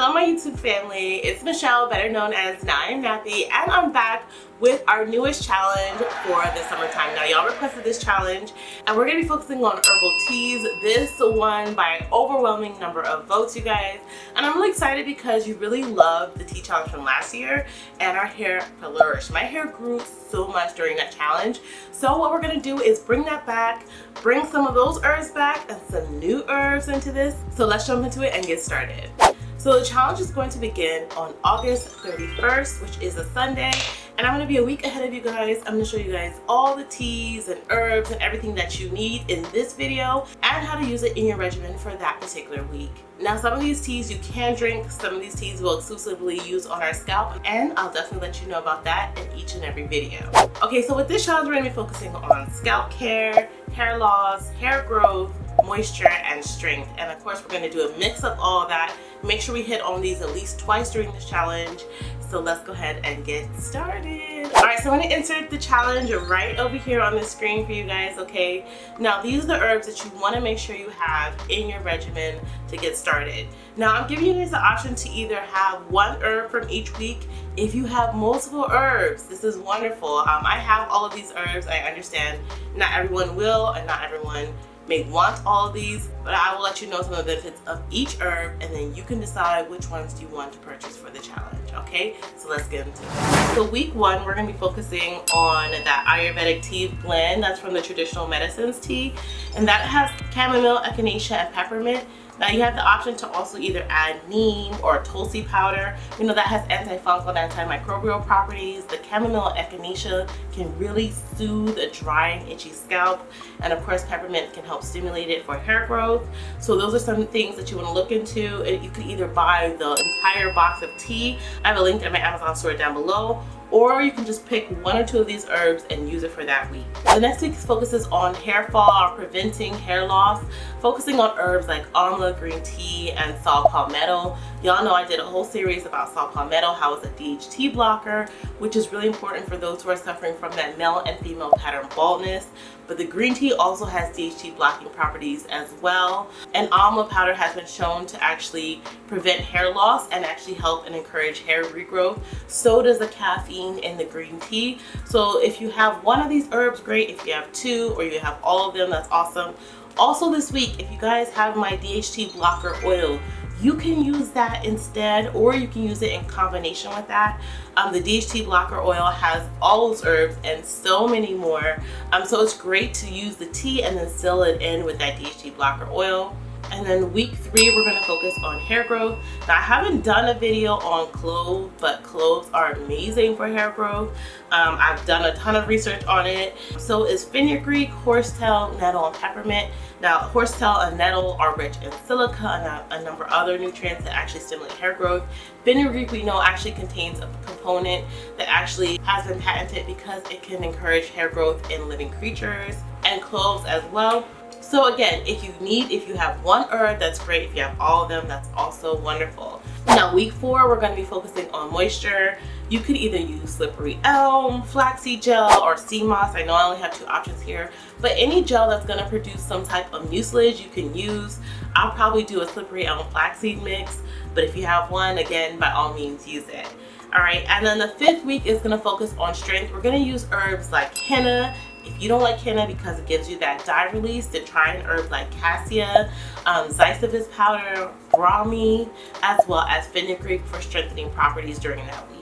Hello my YouTube family, it's Michelle, better known as NowIamNappy, and I'm back with our newest challenge for the summertime. Now y'all requested this challenge and we're going to be focusing on herbal teas. This won by an overwhelming number of votes, you guys, and I'm really excited because you really loved the tea challenge from last year and our hair flourished. My hair grew so much during that challenge, so what we're going to do is bring that back, bring some of those herbs back and some new herbs into this. So let's jump into it and get started. So the challenge is going to begin on August 31st, which is a Sunday, and I'm going to be a week ahead of you guys. I'm going to show you guys all the teas and herbs and everything that you need in this video and how to use it in your regimen for that particular week. Now some of these teas you can drink, some of these teas we'll exclusively use on our scalp, and I'll definitely let you know about that in each and every video. Okay, so with this challenge we're going to be focusing on scalp care, hair loss, hair growth, moisture, and strength. And of course we're going to do a mix of all of that. Make sure we hit on these at least twice during this challenge. So let's go ahead and get started. Alright, so I'm going to insert the challenge right over here on the screen for you guys, okay? Now these are the herbs that you want to make sure you have in your regimen to get started. Now I'm giving you guys the option to either have one herb from each week. If you have multiple herbs, this is wonderful. I have all of these herbs. I understand not everyone will and not everyone may want all of these, but I will let you know some of the benefits of each herb and then you can decide which ones you want to purchase for the challenge, okay? So let's get into it. So week one, we're going to be focusing on that Ayurvedic tea blend that's from the traditional medicines tea, and that has chamomile, echinacea, and peppermint. Now you have the option to also either add neem or tulsi powder. You know, that has antifungal and antimicrobial properties. The chamomile echinacea can really soothe a drying, itchy scalp. And of course, peppermint can help stimulate it for hair growth. So those are some things that you want to look into. You could either buy the entire box of tea. I have a link in my Amazon store down below. Or you can just pick one or two of these herbs and use it for that week. The next week focuses on hair fall or preventing hair loss, focusing on herbs like amla, green tea, and saw palmetto. Y'all know I did a whole series about saw palmetto, how it's a DHT blocker, which is really important for those who are suffering from that male and female pattern baldness. But the green tea also has DHT blocking properties as well. And amla powder has been shown to actually prevent hair loss and actually help and encourage hair regrowth. So does the caffeine in the green tea. So if you have one of these herbs, great. If you have two or you have all of them, that's awesome. Also this week, if you guys have my DHT Blocker Oil, you can use that instead, or you can use it in combination with that. The DHT Blocker Oil has all those herbs and so many more. So it's great to use the tea and then seal it in with that DHT Blocker Oil. And then week three, we're going to focus on hair growth. Now, I haven't done a video on cloves, but cloves are amazing for hair growth. I've done a ton of research on it. So is fenugreek, horsetail, nettle, and peppermint. Now, horsetail and nettle are rich in silica and a number of other nutrients that actually stimulate hair growth. Fenugreek, we know, actually contains a component that actually has been patented because it can encourage hair growth in living creatures, and cloves as well. So again, if you have one herb, that's great. If you have all of them, that's also wonderful. Now week four, we're going to be focusing on moisture. You could either use slippery elm, flaxseed gel, or sea moss. I know I only have two options here, but any gel that's going to produce some type of mucilage you can use. I'll probably do a slippery elm flaxseed mix, but if you have one, again, by all means use it. Alright, and then the fifth week is going to focus on strength. We're going to use herbs like henna. If you don't like henna because it gives you that dye release, then try an herb like cassia, zysivus powder, brahmi, as well as fenugreek for strengthening properties during that week.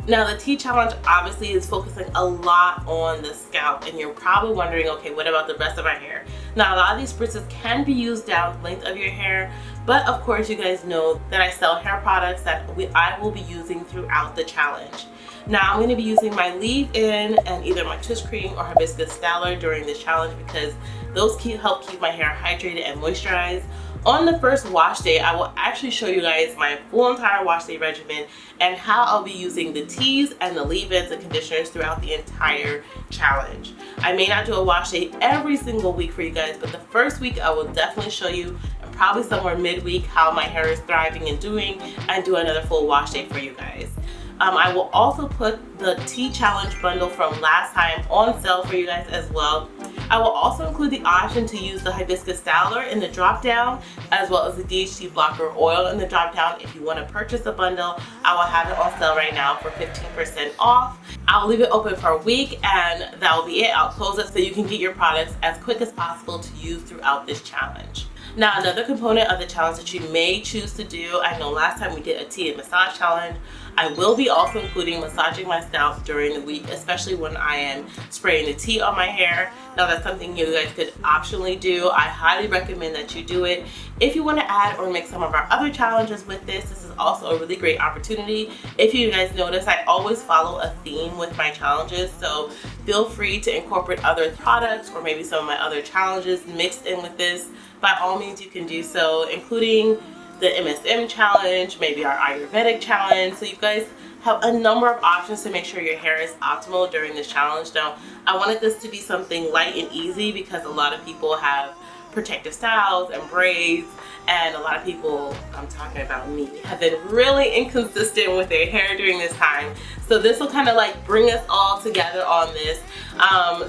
Now the tea challenge obviously is focusing a lot on the scalp, and you're probably wondering, okay, what about the rest of our hair? Now a lot of these spritzes can be used down the length of your hair, but of course you guys know that I sell hair products that I will be using throughout the challenge. Now I'm going to be using my leave-in and either my twist cream or hibiscus styler during this challenge because those help keep my hair hydrated and moisturized. On the first wash day, I will actually show you guys my full entire wash day regimen and how I'll be using the teas and the leave-ins and conditioners throughout the entire challenge. I may not do a wash day every single week for you guys, but the first week I will definitely show you, and probably somewhere midweek, how my hair is thriving and doing, and do another full wash day for you guys. I will also put the tea challenge bundle from last time on sale for you guys as well. I will also include the option to use the hibiscus dowler in the drop down, as well as the DHT Blocker Oil in the drop down. If you want to purchase a bundle, I will have it on sale right now for 15% off. I'll leave it open for a week and that will be it. I'll close it so you can get your products as quick as possible to use throughout this challenge. Now, another component of the challenge that you may choose to do, I know last time we did a tea and massage challenge. I will be also including massaging my scalp during the week, especially when I am spraying the tea on my hair. Now, that's something you guys could optionally do. I highly recommend that you do it. If you want to add or make some of our other challenges with this is also a really great opportunity. If you guys notice, I always follow a theme with my challenges, so feel free to incorporate other products or maybe some of my other challenges mixed in with this. By all means, you can do so, including the MSM challenge, maybe our Ayurvedic challenge. So you guys have a number of options to make sure your hair is optimal during this challenge. Now, I wanted this to be something light and easy because a lot of people have protective styles and braids, and a lot of people, I'm talking about me, have been really inconsistent with their hair during this time. So this will kind of like bring us all together on this.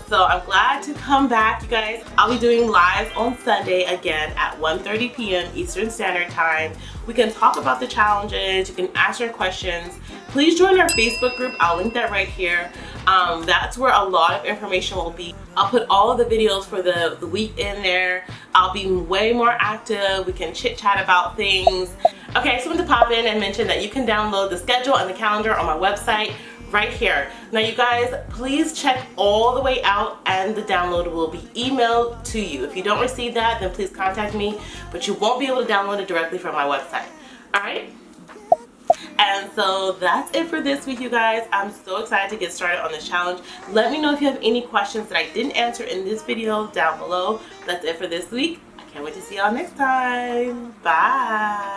So I'm glad to come back, you guys. I'll be doing lives on Sunday again at 1:30 p.m. Eastern Standard Time. We can talk about the challenges, you can ask your questions. Please join our Facebook group, I'll link that right here. That's where a lot of information will be. I'll put all of the videos for the week in there. I'll be way more active. We can chit chat about things. Okay, I just wanted to pop in and mention that you can download the schedule and the calendar on my website right here. Now you guys, please check all the way out and the download will be emailed to you. If you don't receive that, then please contact me, but you won't be able to download it directly from my website. All right? And so that's it for this week, you guys. I'm so excited to get started on this challenge. Let me know if you have any questions that I didn't answer in this video down below. That's it for this week. I can't wait to see y'all next time. Bye.